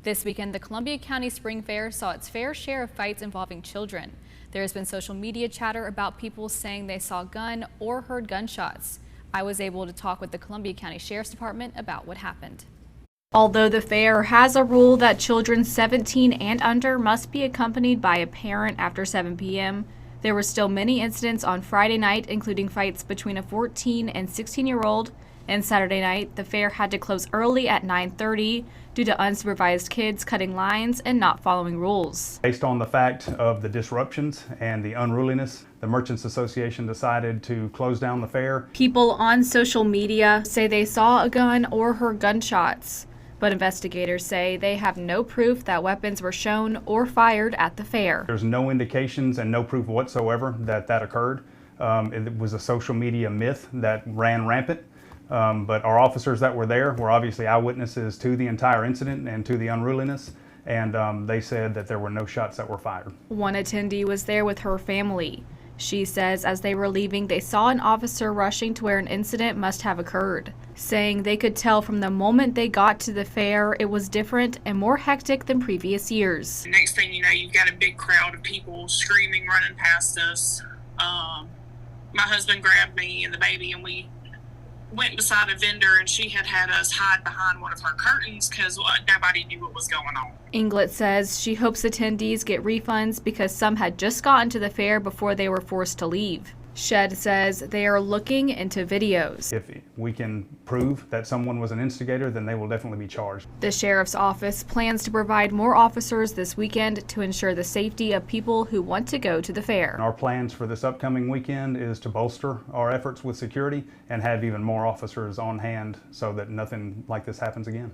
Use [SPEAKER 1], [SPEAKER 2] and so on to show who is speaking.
[SPEAKER 1] This weekend, the Columbia County Spring Fair saw its fair share of fights involving children. There has been social media chatter about people saying they saw a gun or heard gunshots. I was able to talk with the Columbia County Sheriff's Department about what happened. Although the fair has a rule that children 17 and under must be accompanied by a parent after 7 p.m., there were still many incidents on Friday night, including fights between a 14 and 16-year-old. And Saturday night, the fair had to close early at 9:30 due to unsupervised kids cutting lines and not following rules.
[SPEAKER 2] Based on the fact of the disruptions and the unruliness, the Merchants Association decided to close down the fair.
[SPEAKER 1] People on social media say they saw a gun or heard gunshots, but investigators say they have no proof that weapons were shown or fired at the fair.
[SPEAKER 2] There's no indications and no proof whatsoever that that occurred. It was a social media myth that ran rampant. But our officers that were there were obviously eyewitnesses to the entire incident and to the unruliness, and they said that there were no shots that were fired.
[SPEAKER 1] One attendee was there with her family. She says as they were leaving, they saw an officer rushing to where an incident must have occurred, saying they could tell from the moment they got to the fair it was different and more hectic than previous years.
[SPEAKER 3] Next thing you know, you've got a big crowd of people screaming, running past us. My husband grabbed me and the baby, and we went beside a vendor, and she had us hide behind one of her curtains because nobody knew what was going on.
[SPEAKER 1] Inglet says she hopes attendees get refunds because some had just gotten to the fair before they were forced to leave. Shed says they are looking into videos.
[SPEAKER 2] If we can prove that someone was an instigator, then they will definitely be charged.
[SPEAKER 1] The sheriff's office plans to provide more officers this weekend to ensure the safety of people who want to go to the fair.
[SPEAKER 2] Our plans for this upcoming weekend is to bolster our efforts with security and have even more officers on hand so that nothing like this happens again.